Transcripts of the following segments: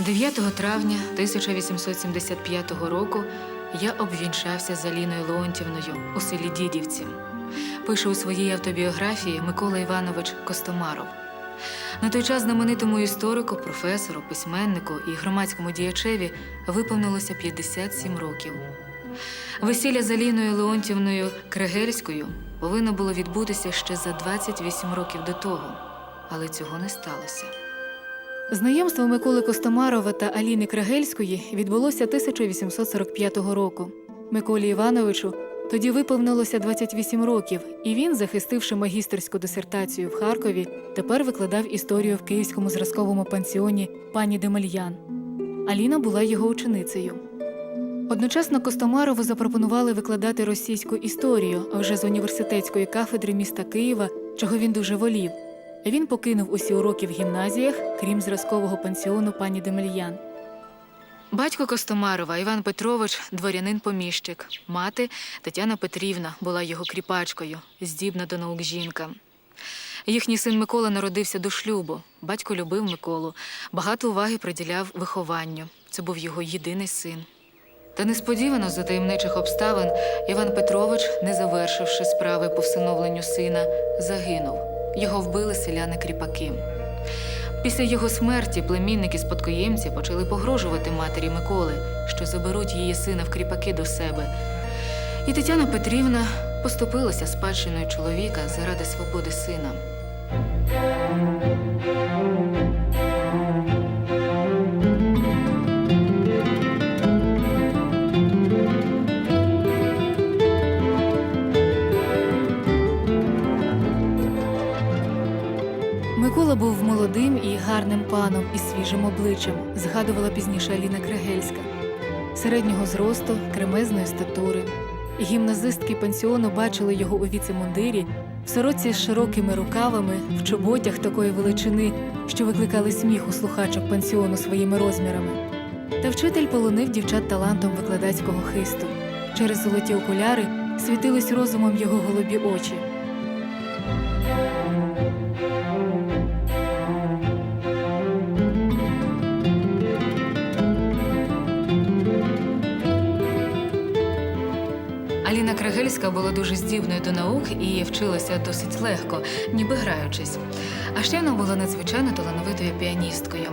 9 травня 1875 року я обвінчався з Аліною Леонтівною у селі Дідівці. Пише у своїй автобіографії Микола Іванович Костомаров. На той час знаменитому історику, професору, письменнику і громадському діячеві виповнилося 57 років. Весілля з Аліною Леонтівною Крегельською повинно було відбутися ще за 28 років до того, але цього не сталося. Знайомство Миколи Костомарова та Аліни Крегельської відбулося 1845 року. Миколі Івановичу тоді виповнилося 28 років, і він, захистивши магістерську дисертацію в Харкові, тепер викладав історію в Київському зразковому пансіоні пані Демельян. Аліна була його ученицею. Одночасно Костомарову запропонували викладати російську історію, а вже з університетської кафедри міста Києва, чого він дуже волів. Він покинув усі уроки в гімназіях, крім зразкового пансіону пані Демельян. Батько Костомарова Іван Петрович – дворянин-поміщик. Мати Тетяна Петрівна була його кріпачкою, здібна до наук жінка. Їхній син Микола народився до шлюбу. Батько любив Миколу, багато уваги приділяв вихованню. Це був його єдиний син. Та несподівано, за таємничих обставин, Іван Петрович, не завершивши справи по всиновленню сина, загинув. Його вбили селяни-кріпаки. Після його смерті племінники-спадкоємці почали погрожувати матері Миколи, що заберуть її сина в кріпаки до себе. І Тетяна Петрівна поступилася спадщиною чоловіка заради свободи сина. Микола був молодим і гарним паном із свіжим обличчям, згадувала пізніше Аліна Крегельська. Середнього зросту, кремезної статури. Гімназистки пансіону бачили його у віцемундирі, в сорочці з широкими рукавами, в чоботях такої величини, що викликали сміх у слухачок пансіону своїми розмірами. Та вчитель полонив дівчат талантом викладацького хисту. Через золоті окуляри світились розумом його голубі очі. Аліна Крегельська була дуже здібною до наук і вчилася досить легко, ніби граючись. А ще вона була надзвичайно талановитою піаністкою.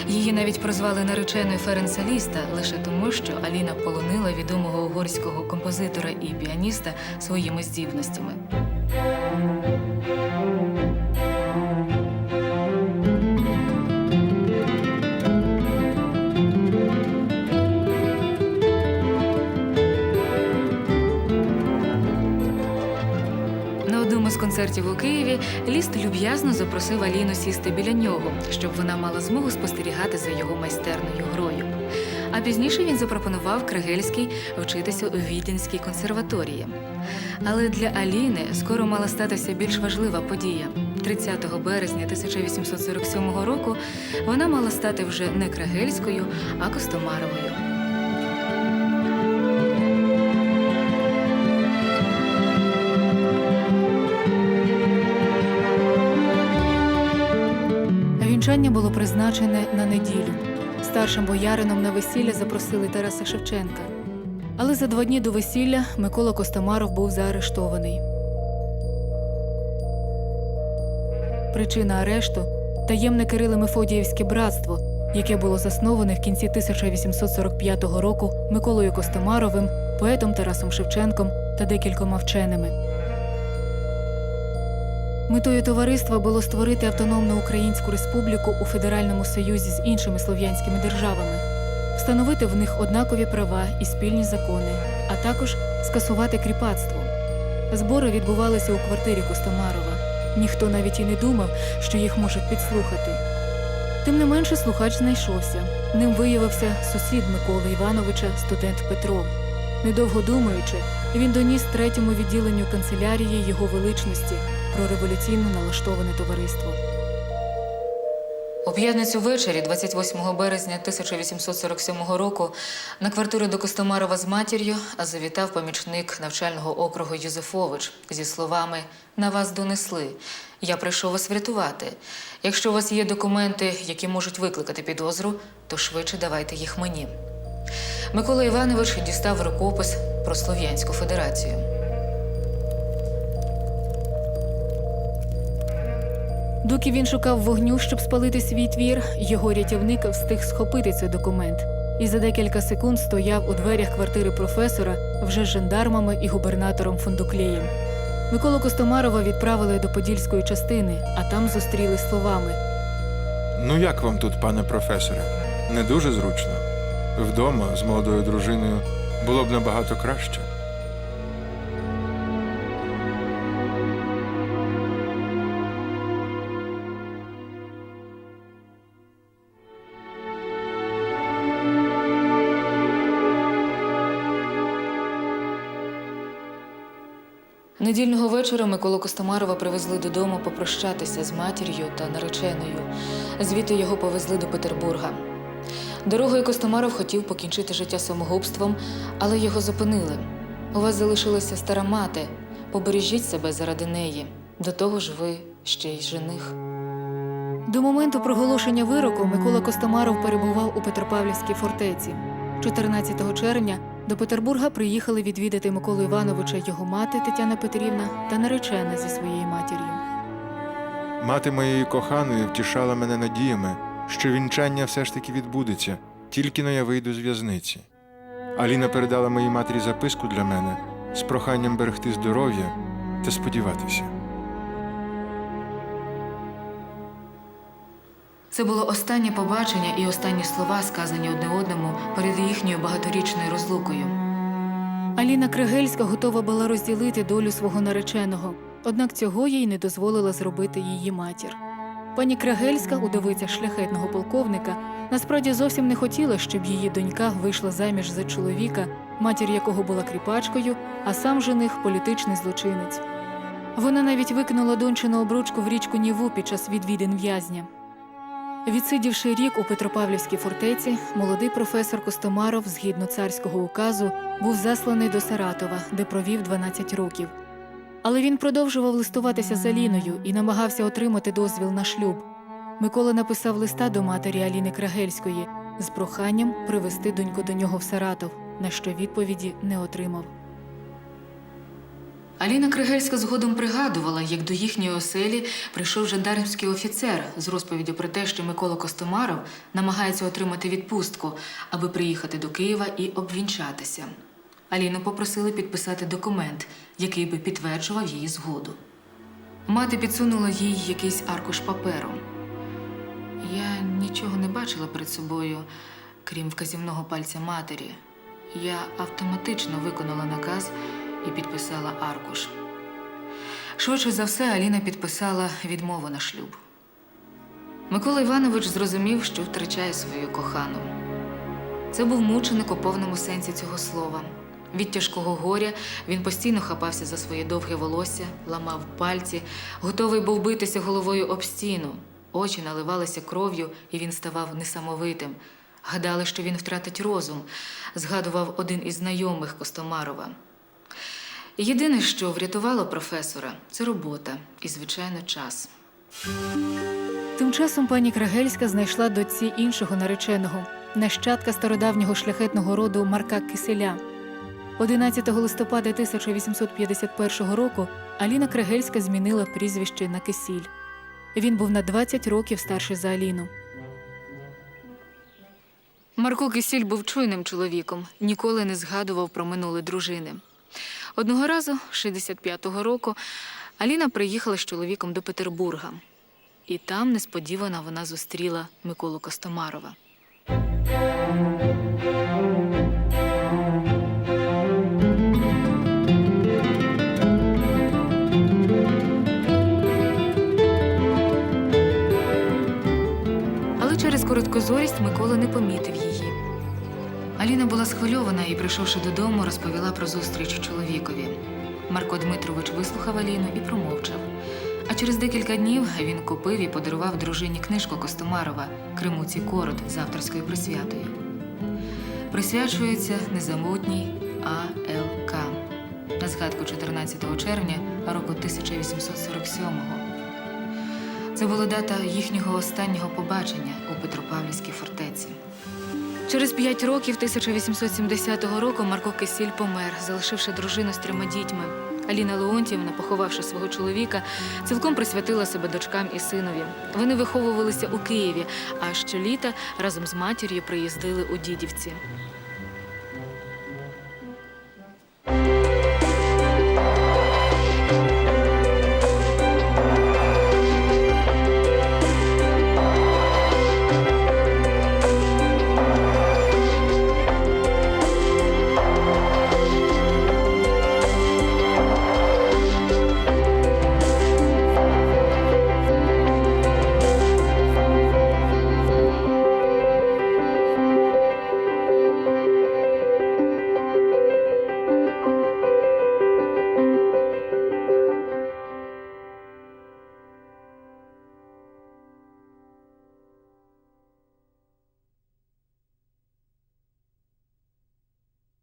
Її навіть прозвали нареченою Ференца Ліста лише тому, що Аліна полонила відомого угорського композитора і піаніста своїми здібностями. З концертів у Києві Ліст люб'язно запросив Аліну сісти біля нього, щоб вона мала змогу спостерігати за його майстерною грою. А пізніше він запропонував Крегельській вчитися у Віденській консерваторії. Але для Аліни скоро мала статися більш важлива подія. 30 березня 1847 року вона мала стати вже не Крегельською, а Костомаровою. Вінчання було призначене на неділю. Старшим боярином на весілля запросили Тараса Шевченка. Але за 2 дні до весілля Микола Костомаров був заарештований. Причина арешту – таємне Кирило-Мефодіївське братство, яке було засноване в кінці 1845 року Миколою Костомаровим, поетом Тарасом Шевченком та декількома вченими. Метою товариства було створити автономну Українську Республіку у Федеральному Союзі з іншими слов'янськими державами, встановити в них однакові права і спільні закони, а також скасувати кріпацтво. Збори відбувалися у квартирі Костомарова. Ніхто навіть і не думав, що їх можуть підслухати. Тим не менше слухач знайшовся. Ним виявився сусід Миколи Івановича, студент Петров. Недовго думаючи, він доніс 3-му відділенню канцелярії його величності про революційно налаштоване товариство. У п'ятницю ввечері, 28 березня 1847 року, на квартиру до Костомарова з матір'ю завітав помічник навчального округу Юзефович зі словами «На вас донесли. Я прийшов вас врятувати. Якщо у вас є документи, які можуть викликати підозру, то швидше давайте їх мені». Микола Іванович дістав рукопис про Слов'янську Федерацію. Доки він шукав вогню, щоб спалити свій твір, його рятівник встиг схопити цей документ і за декілька секунд стояв у дверях квартири професора вже з жандармами і губернатором Фондуклеєм. Миколу Костомарова відправили до Подільської частини, а там зустріли словами: «Ну як вам тут, пане професоре? Не дуже зручно. Вдома з молодою дружиною було б набагато краще». Недільного вечора Миколу Костомарова привезли додому попрощатися з матір'ю та нареченою. Звідти його повезли до Петербурга. Дорогою Костомаров хотів покінчити життя самогубством, але його зупинили. «У вас залишилася стара мати. Побережіть себе заради неї. До того ж ви ще й жених». До моменту проголошення вироку Микола Костомаров перебував у Петропавлівській фортеці. 14 червня до Петербурга приїхали відвідати Миколу Івановича його мати Тетяна Петрівна та наречена зі своєю матір'ю. Мати моєї коханої втішала мене надіями, що вінчання все ж таки відбудеться, тільки-но я вийду з в'язниці. Аліна передала моїй матері записку для мене з проханням берегти здоров'я та сподіватися. Це було останнє побачення і останні слова, сказані одне одному перед їхньою багаторічною розлукою. Аліна Кригельська готова була розділити долю свого нареченого, однак цього їй не дозволила зробити її матір. Пані Кригельська, удовиця шляхетного полковника, насправді зовсім не хотіла, щоб її донька вийшла заміж за чоловіка, матір якого була кріпачкою, а сам жених – політичний злочинець. Вона навіть викинула дончину обручку в річку Ніву під час відвідин в'язня. Відсидівши рік у Петропавлівській фортеці, молодий професор Костомаров, згідно царського указу, був засланий до Саратова, де провів 12 років. Але він продовжував листуватися з Аліною і намагався отримати дозвіл на шлюб. Микола написав листа до матері Аліни Крагельської з проханням привезти доньку до нього в Саратов, на що відповіді не отримав. Аліна Кригельська згодом пригадувала, як до їхньої оселі прийшов жандармський офіцер з розповіддю про те, що Микола Костомаров намагається отримати відпустку, аби приїхати до Києва і обвінчатися. Аліну попросили підписати документ, який би підтверджував її згоду. Мати підсунула їй якийсь аркуш паперу. Я нічого не бачила перед собою, крім вказівного пальця матері. Я автоматично виконала наказ і підписала аркуш. Швидше за все, Аліна підписала відмову на шлюб. Микола Іванович зрозумів, що втрачає свою кохану. Це був мученик у повному сенсі цього слова. Від тяжкого горя він постійно хапався за своє довге волосся, ламав пальці, готовий був битися головою об стіну. Очі наливалися кров'ю, і він ставав несамовитим. Гадали, що він втратить розум, згадував один із знайомих Костомарова. Єдине, що врятувало професора – це робота і, звичайно, час. Тим часом пані Крагельська знайшла дочці іншого нареченого – нащадка стародавнього шляхетного роду Марка Киселя. 11 листопада 1851 року Аліна Крагельська змінила прізвище на Кисіль. Він був на 20 років старший за Аліну. Марко Кисіль був чуйним чоловіком, ніколи не згадував про минуле дружини. Одного разу, 65-го року, Аліна приїхала з чоловіком до Петербурга. І там несподівано вона зустріла Миколу Костомарова. Але через короткозорість Микола не помітив її. Аліна була схвильована і, прийшовши додому, розповіла про зустріч чоловікові. Марко Дмитрович вислухав Аліну і промовчав. А через декілька днів він купив і подарував дружині книжку Костомарова «Кримуці Корот» з авторською присвятою. Присвячується незабутній А.Л.К. на згадку 14 червня року 1847-го. Це була дата їхнього останнього побачення у Петропавлівській фортеці. Через 5 років 1870 року Марко Кисіль помер, залишивши дружину з 3 дітьми. Аліна Леонтіївна, поховавши свого чоловіка, цілком присвятила себе дочкам і синові. Вони виховувалися у Києві, а щоліта разом з матір'ю приїздили у Дідівці.